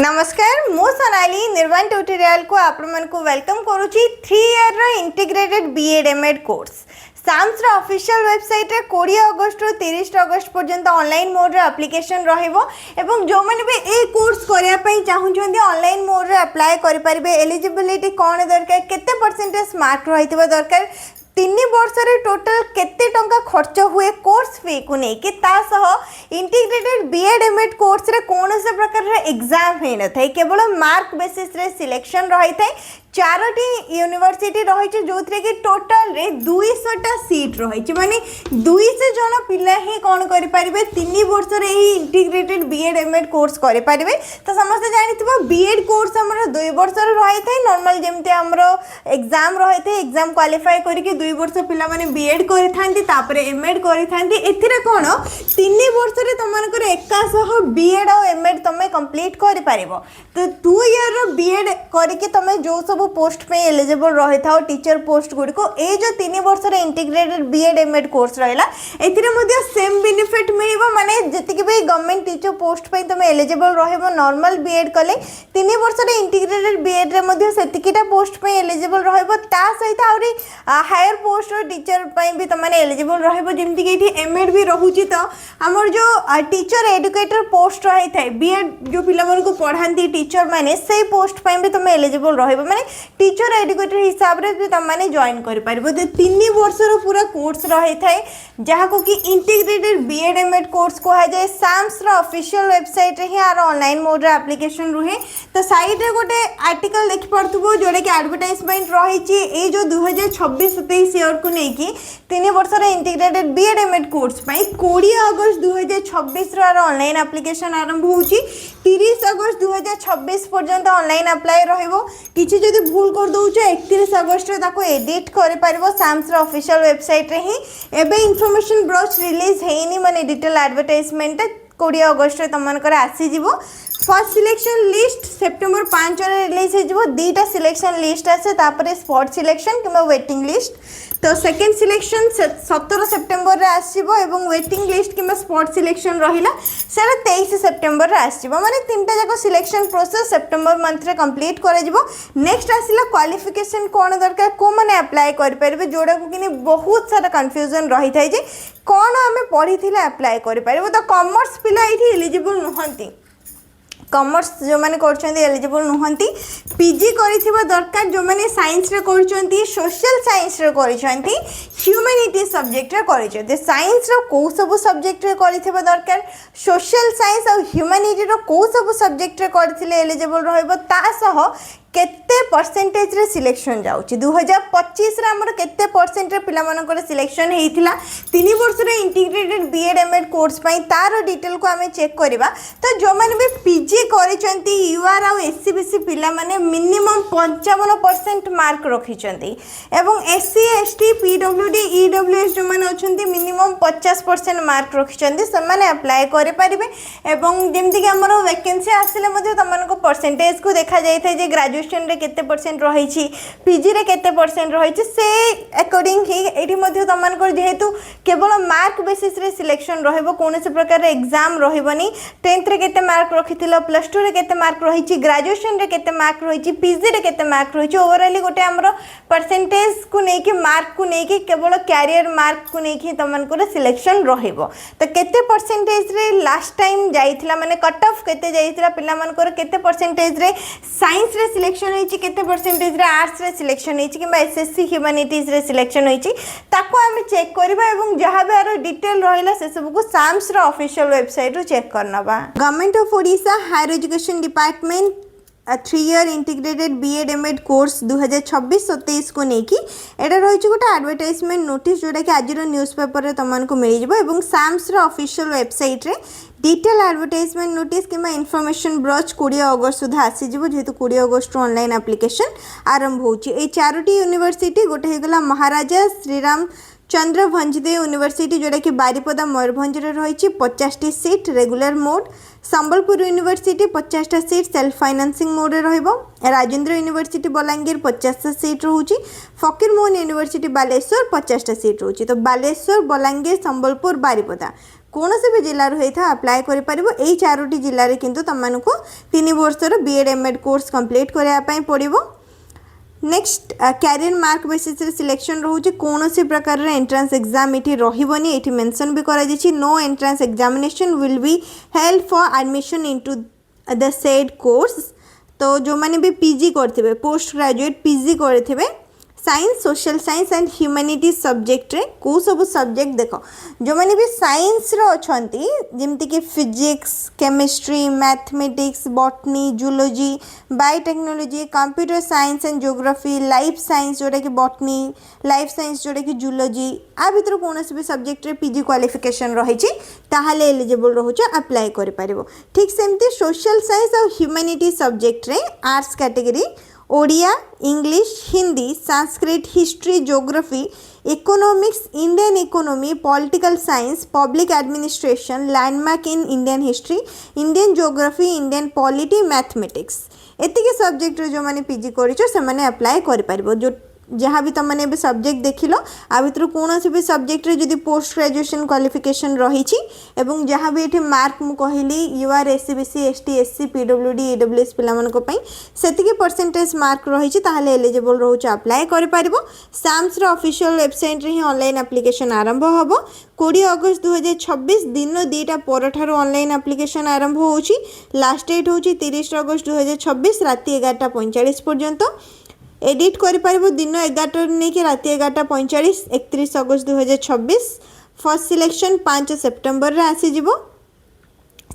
नमस्कार मु सोनाली निर्वाण ट्यूटोरियल को आपको वेलकम करुच्ची 3 ईयर रो इंटीग्रेटेड B.Ed.M.Ed कोर्स SAMS रो ऑफिशियल वेबसाइट रे 20 अगस्त रो 30 अगस्त पर्यंत ऑनलाइन मोड रे एप्लिकेशन रहिबो एवं जो माने भी ए कोर्स करिया पई चाहुचंदी ऑनलाइन मोड रे अप्लाई करि परिबे। एलिजिबिलिटी कोन दरकार केते परसेंटेज मार्क रहितबा दरकार 3 वर्ष रे टोटल केते टंका खर्च हुए कोर्स फी को नहीं कि इंटीग्रेटेड B.Ed.M.Ed कोर्स रे कौन से प्रकार रे एग्जाम हे न थाई केवल मार्क बेसिस रे सिलेक्शन रही थाई। 4टी यूनिवर्सिटी रही जो थे कि टोटल रे 200टा सीट रही माने 200 जन पिला ही कौन करें 3 वर्ष रे ही इंटीग्रेटेड B.Ed.M.Ed कोर्स करें। तो समस्त जानी B.Ed कोर्स आम 2 वर्ष रही थे नॉर्मल जमती आमर एग्जाम रही थे एग्जाम क्वालिफाई करके 2 वर्ष पिला माने B.Ed करें M.Ed करें कौन 3 वर्ष रे तुमको एकाशह B.Ed और M.Ed तुम कंप्लीट कर पार। तो 2 ईयर B.Ed करके तुम जो सब पोस्ट पे एलिजिबल रही था टीचर पोस्ट गुडी को ए जो 3 वर्ष रे इंटीग्रेटेड B.Ed.M.Ed कोर्स रहिला एथिरे मध्ये सेम बेनिफिट मिलिबो माने जतिके भी गवर्नमेंट टीचर पोस्ट पे तुम एलिजिबल रहबो नॉर्मल B.Ed कले 3 वर्ष रे इंटीग्रेटेड B.Ed रे मध्ये सेतिकिटा पोस्ट पे एलिजिबल रहबो ता सहित आउरी हायर पोस्ट टीचर पे भी तुम एलिजिबल रहबो जेमति कि एठी M.Ed भी रहूची। तो हमर जो टीचर एजुकेटर पोस्ट रही थाए B.Ed जो पिला मन को पढ़ांती टीचर माने से पोस्ट पे भी तुम एलिजिबल रहबो माने टीचर एजुकेटर हिसाब रे भी तुमने जॉइन कर पारिबो। 3 वर्षर पूरा कोर्स रही थाए जहाँ को कि इंटीग्रेटेड B.Ed.M.Ed कोर्स कहा जाए। SAMS रो ऑफिशियल वेबसाइट रे ही आर ऑनलाइन मोड रे एप्लीकेशन रुहे। तो साइड रे गोटे आर्टिकल देखि पड़थबो जोडे कि एडवर्टाइजमेंट रही छि ए जो 2026-27 ईयर को नै कि 3 वर्ष रे इंटीग्रेटेड B.Ed.M.Ed कोर्स पई 20 अगस्त 2026 रो ऑनलाइन एप्लीकेशन आरंभ होउछि 30 अगस्त 2026 पर्यंत ऑनलाइन अप्लाई रहइबो। किछि जदि भूल कर दउछे 31 अगस्त रे ताको एडिट करे पारिबो SAMS रो ऑफिशियल वेबसाइट रे ही। एबे इन्फॉर्मेशन ब्रोच रिलीज हेनी माने डिटेल एडवर्टाइजमेंट 20 अगस्त रे तमनकर आसी जिवो। फर्स्ट सिलेक्शन लिस्ट सेप्टेम्बर 5 रे रिलीज हे जिवो। 2टा सिलेक्शन लिस्ट आसे तापरे स्पॉट सिलेक्शन किबा वेटिंग लिस्ट। तो सेकेंड सिलेक्शन 17 सेप्टेम्बर रे आसीबो एवं वेटिंग लिस्ट किबा स्पॉट सिलेक्शन रहिला सेरा 23 सेप्टेम्बर रे आसीबो माने 3टा जाको सिलेक्शन प्रोसेस सेप्टेम्बर मंथ रे कंप्लीट करे जिवो। नेक्स्ट आसीला क्वालिफिकेशन कोन दरकार को माने अप्लाई कर परबे जोडा को किने बहुत सारा कंफ्यूजन रही थाई जे कोन हमें पढ़ी थिले अप्लाई कर परबो। तो कॉमर्स पिला एठी एलिजिबल नहंती कॉमर्स जो माने करछन्ती एलिजिबल नहंती पीजी करिथिबा दरकार जो माने साइंस रे करछन्ती सोशल साइंस रे करछन्ती ह्यूमैनिटी सब्जेक्ट रे करछन्ती। साइंस रो को सब सब्जेक्ट रे करिथिबा दरकार सोशल साइंस और ह्यूमैनिटी रो को सब सब्जेक्ट रे करथिले एलिजिबल रहइबो। ता सह केते परसेंटेज रे सिलेक्शन जाउची 2025 रे हमर केते परसेंट रे पिला मानकर सिलेक्शन हेइथिला 3 वर्ष रे इंटीग्रेटेड B.Ed.M.Ed कोर्स पई तार डिटेल को हमें चेक करबा। तो जो माने भी पीजी करिसंती यूआर और एससीबीसी पिला माने मिनिमम 55% मार्क रखिसंती एवं एससी एसटी पीडब्ल्यूडी ईडब्ल्यूएस जो माने अछंती मिनिमम 50% मार्क रखिसंती से माने अप्लाई करे परिबे। एवं जेमति कि हमर वैकेंसी आसिले मध्ये तमनको परसेंटेज को देखा जाय थे जे ग्रेजुएशन रे केते परसेंट रही छी पीजी रे केते परसेंट रही छी से अकॉर्डिंग ही एठी मध्ये तमनकर जेहेतु केवल मार्क बेसिस रे सिलेक्शन रहइबो कोन से प्रकार रे एग्जाम रहइबनी 10th रे केते मार्क रखिथिलो प्लस 2 रे केते मार्क रही छी ग्रेजुएशन रे केते मार्क रही छी पीजी रे केते मार्क रही छी ओवरऑल गोटे हमरो परसेंटेज को नै कि मार्क को नै कि केवल कैरियर मार्क को नै कि तमनकर सिलेक्शन रहइबो। तो केते परसेंटेज रे लास्ट टाइम जाइथिला माने कट ऑफ केते जाइथिला पिला मानकर केते परसेंटेज रे साइंस रे सिलेक्शन होइछि केते परसेंटेज रे आर्ट्स रे सिलेक्शन होइछि किबा एसएससी ह्यूमैनिटीज रे सिलेक्शन होइछि ताको हम चेक करबा एवं जहां भी आरो डिटेल रहिला से सब को SAMS रो ऑफिशियल वेबसाइट रो चेक करनबा। Government of Odisha higher education department 3 year integrated B.Ed.M.Ed course 2026-27 को नेकी एटा रही गोटे एडवर्टाइजमेंट नोटिस जोटा कि आज न्यूज़ पेपर रे तमनको मिल जिवो एवं SAMS रो ऑफिशियल वेबसाइट रे detail advertisement notice keema information broach 20 अगस्त सुधा आसी जिवो जेहेतु 20 अगस्त ऑनलाइन एप्लीकेशन आरंभ होची। ए 4टी यूनिवर्सिटी गोटे हेगला महाराजा श्रीराम चंद्र भंजदे यूनिवर्सिटी जोटा कि बारिपदा मयूरभंज रे रही 50टी seat regular mode. Sambalpur university 50टा सीट सेल्फ फाइनेंसिंग मोड रे रहइबो। राजेंद्र यूनिवर्सिटी बलांगीर 50टा सीट रहउची। फकीरमोहन यूनिवर्सिटी बालेश्वर 50टा सीट रहउची। तो बालेश्वर बलांगीर संबलपुर बारिपदा कौन से भी जिल्लार होता अप्लाई कर पारिबो। एई चारोटी जिल्लारे किंतु तमनको 3 वर्षर B.Ed.M.Ed कोर्स कंप्लीट करने पड़ो। नेक्स्ट कैरियर मार्क बेसिस रे सिलेक्शन रोचे कौन से प्रकार एंट्रांस एग्जाम ये रही ये मेंशन भी करा no entrance examination will be held for admission into the said course. तो जो मैंने भी पीजी करथिबे पोस्ट ग्रेजुएट पीजी करथिबे science social science and humanities subject रे को सब सब्जेक्ट देख जो मैंने भी साइंस रो अछंती जेमति कि physics chemistry mathematics botany zoology biotechnology computer science and geography life science जोटा कि बॉटनी लाइफ साइंस जोटा कि जूलॉजी आ भितर कौन भी सब्जेक्ट रे पीजी क्वालिफिकेशन रही ताहले एलिजिबल रोच अप्लाई कर पारिबो। ठीक सेमती सोशल साइंस और ह्यूमैनिटीज सब्जेक्ट रे arts category Odia English Hindi Sanskrit history geography economics Indian economy political science public administration landmark in Indian history Indian geography Indian polity mathematics एतिके सब्जेक्ट जो मैंने पीजी करिछो से माने अप्लाई कर पारिबो। जो जहाँ भी तुमने भी सब्जेक्ट देख लो आ भर कौन भी सब्जेक्ट रे जदि पोस्ट ग्रेजुएशन क्वालिफिकेशन रही एवं जहाँ भी ये मार्क मु कहली UR SCBC ST SC PWD EWS पिलामानक सेतिके परसेंटेज मार्क रही ताहले एलिजिबल रोच अप्लाई कर पारिबो। साम्स रो ऑफिशियल वेबसाइट रे ही ऑनलाइन एप्लिकेशन आरंभ होबो 20 अगस्त 2026 दिन 2टा पर ठारो ऑनलाइन एप्लिकेशन आरंभ होउची। लास्ट डेट होउची 30 अगस्त 2026 राति 11:45 पर्यंत। एडिट कर दिन 11 नहीं कि राति 11:45 31 अगस्त 2026। फर्स्ट सिलेक्शन 5 सेप्टेम्बर रे आसीज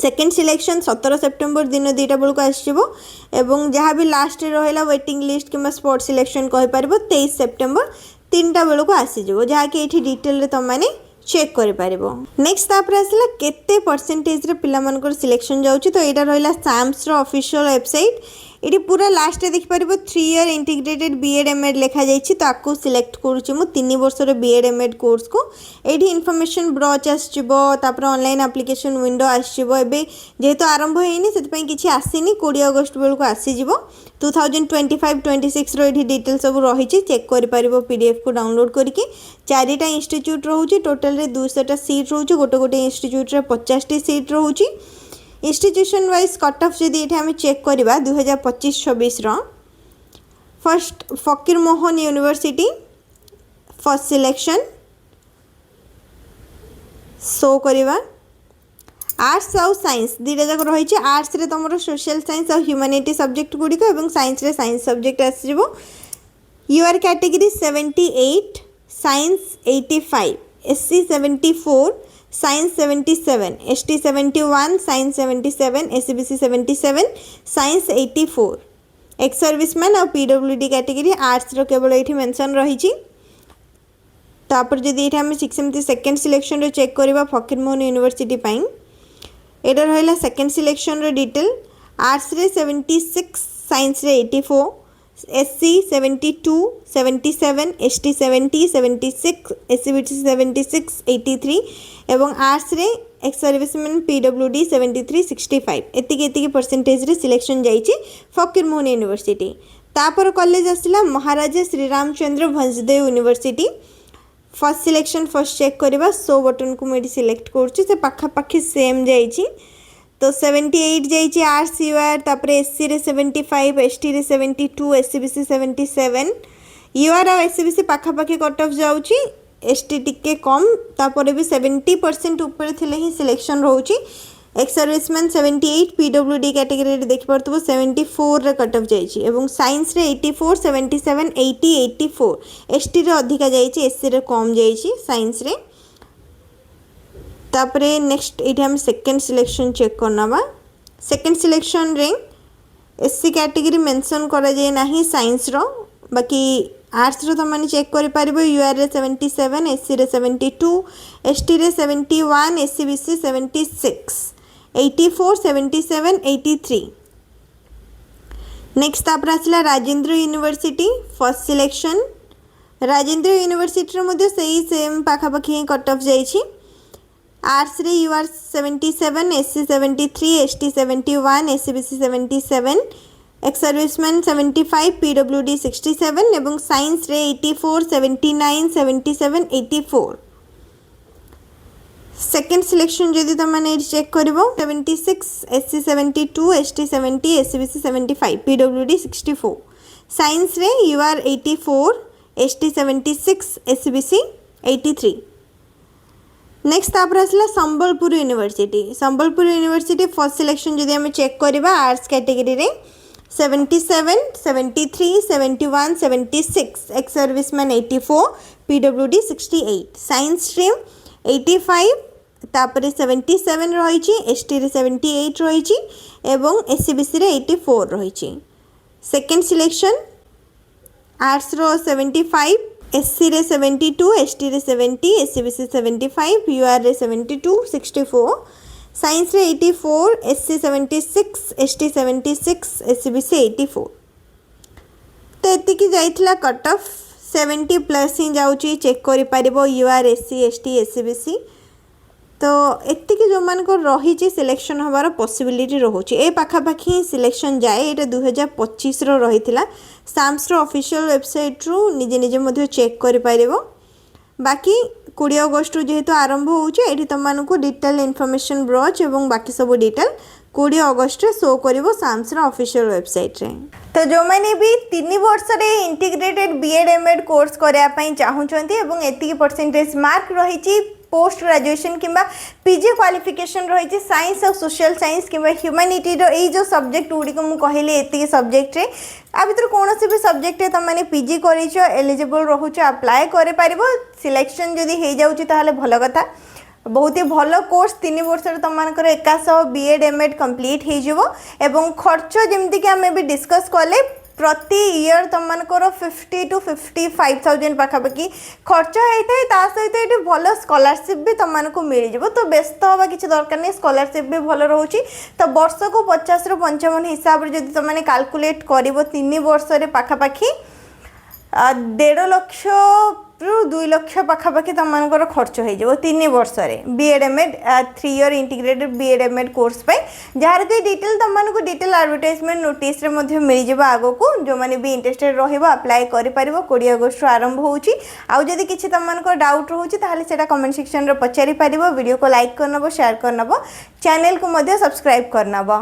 सेकेंड सिलेक्शन 17 सेप्टेम्बर दिन 2टा बेलू आसो एवं जहाँ भी लास्ट रहा वेटिंग लिस्ट कि स्पॉट सिलेक्शन कहीपर 23 सेप्टेम्बर 3टा बेलू आसीज जहाँकि ये डिटेल तुमने चेक कर पार। नेक्स्ट तापर आसला केते परसेंटेज रे पिला मानकर सिलेक्शन जाउची। तो यहाँ रहा साम्स रो ऑफिशियल वेबसाइट ये पूरा लास्ट देखिपर 3 ईयर इंटीग्रेटेड B.Ed.M.Ed लिखा जाइए। तो आपको सिलेक्ट करुच्ची मु 3 वर्षर B.Ed.M.Ed कोर्स को ये इनफॉरमेशन ब्रॉच आसपर ऑनलाइन एप्लिकेशन विंडो आसो जेहेतु आरंभ होनी से किसी आसीनी 20 अगस्त बेलू आसीज 2025-26 ये डिटेल सब रही चेक कर PDF को डाउनलोड करके 4टा इंस्टीट्यूट रोचे टोटाल 200टा सीट रोचे गोटे गोटे इंस्टीट्यूट 50टी सीट रोचे। इंस्टीट्यूशन वाइज कट ऑफ जदि ये चेक करवा 2025-26 first Fakir Mohan university first selection show करवा आर्ट्स और साइंस 2टा जाक रही आर्ट्स रे तुम सोशल साइंस और ह्यूमैनिटी सब्जेक्ट गुड़िक और साइंस रे साइंस सब्जेक्ट आसो। UR category 78 science 85 SC 74 science 77 ST 71 science 77 SEBC 77 science 84 ex serviceman और पीडब्ल्यूडी कैटेगरी आर्ट्स रो केवल ये मेंशन रही। तापर जदि ये आम सेमती सेकेंड सिलेक्शन चेक करवा फकीर मोहन यूनिवर्सिटी यहाँ रहा सेकेंड सिलेक्शन डिटेल आर्ट्स रे 76 साइंस रे 84 एससी 72 77 एसटी 70 76 एससीबीसी 76 83 एवं आर्ट्स रे एक्स सर्विसमैन पीडब्ल्यूडी 73 65 एतिकी परसेंटेज रे सिलेक्शन जाइए फकीर मोहन यूनिवर्सिटी। तापर कॉलेज आसला Maharaja Shriramchandra Bhanjdeo university first selection first check करवा 100 बटन को मुझे सिलेक्ट कर पाखापाखि सेम जाइए। तो 78 जाइए आर्ट्स यूआर तापर एससी रे 75 एसटी रे 72 एससीबीसी 77 यूआर और एससीबीसी पाखापाखि कट ऑफ जाउची एसटी टिके कम तापर भी 70% ऊपर थिले ही सिलेक्शन रोची। एक्स सर्विसमैन 78 पीडब्ल्यूडी कैटेगरी देखि परतबो 74 रे कट ऑफ जाइए एवं साइंस रे 84 77 80 84 एसटी रे अधिका जाइए एससी रे कम जाइए साइंस रे। तापरे नेक्स्ट ये हम सेकेंड सिलेक्शन चेक करना सेकेंड सिलेक्शन रे एससी कैटेगरी मेंशन करा जाए नाही साइंस रो बाकी आर्ट्स रो तुमने चेक कर पारिबो यूआर रे 77 एससी रे 72 एसटी रे 71 एससीबीसी 76 84 77 83। नेक्स्ट तापर आसला Rajendra university first selection Rajendra university रो मध्ये सही सेम पाखापाखि कट ऑफ जाइए आर्ट्स रे UR 77 SC 73 ST 71 SCBC 77 ex serviceman 75 PWD 67 एवं साइंस रे 84 79 77 84। सेकेंड सिलेक्शन जदि तुमने चेक कर 76, SC 72, ST 70, SCBC 75, PWD 64। Science रे UR 84, ST 76, SCBC 83। नेक्स्ट तापर आसला Sambalpur university. Sambalpur university first selection जदि आम चेक करवा आर्ट्स कैटेगरी रे 77, 73, 71, 76, ex serviceman 84, PWD 68। Science stream 85, तापर 77 रही, ST रे 78 रही एवं SCBC रे 84 रही। सेकेंड सिलेक्शन आर्ट्स रो 75, SC रे 72, ST रे 70, SCBC 75, UR रे 72, 64। साइंस रे 84, SC 76, ST 76, SCBC 84। तो एतिकी जाइथिला कट ऑफ 70 प्लस ही जाउची चेक करि पारिबो UR, SC, ST, SCBC। तो एतिकी जो मान को रही सिलेक्शन हबार पॉसिबिलिटी रोचे ए पाखापाखी सिलेक्शन जाए। ये 2025 रही साम्स ऑफिशियल वेबसाइट रु निजे निजे मध्य चेक कर पारिबो। बाकी 20 अगस्त जेहेतु आरंभ होती तुमको डिटेल इनफॉरमेशन ब्रॉच और बाकी सब डिटेल 20 अगस्त शो कर साम्स ऑफिशियल वेबसाइट रे। तो जो मैंने भी 3 वर्ष रे इंटीग्रेटेड B.Ed-M.Ed कोर्स करने चाहूँगी और एतिकी परसेंटेज मार्क रही पोस्ट ग्रेजुएशन किंबा पीजी क्वालिफिकेशन रही साइंस और सोशल साइंस किंबा ह्यूमैनिटी रो जो सब्जेक्ट गुड़िक मुझे कहली एतिकी सब्जेक्ट रे आ भर कौन भी सब्जेक्ट तुम मैंने पीजी कर एलिजिबल रोच अप्लाई कर सिलेक्शन जदि हो जाऊँगी ताहले भल कथा। बहुत ही भल कोर्स 3 वर्ष तुम 100 B.Ed-M.Ed कंप्लीट हो खर्च जमीक आम भी डिस्कस कले प्रति ईयर तुमको 50 to 55,000 पाखापाखि खर्च होता है। ता सहित ये भल स्कॉलरशिप भी तुमको मिल जाव। तो व्यस्त हवा किसी दरकार नहीं, स्कॉलरशिप भी भल रोचे। तो वर्ष को 50 ରୁ 55 हिसाब से जब तुमने कैलकुलेट कर 3 वर्ष पाखापाखि 1.5 लाख ରୁ 2 लाख पाखापाखि तुमको खर्च हो 3 वर्ष B.Ed-M.Ed 3 year integrated B.Ed-M.Ed course पे जार कोई डिटेल तुमको डिटेल एडवर्टाइजमेंट नोटिस मिल जाव आग को जो मैंने भी इंटरेस्टेड रप्लाई कर 20 अगस्त आरंभ होची। आउ जदि किछि तुमको डाउट रोचे ताहले सेटा कमेंट सेक्शन रे पचारि पारिबो। वीडियो को लाइक करनबो, शेयर करनबो, चैनल को मध्य सब्सक्राइब करनबो।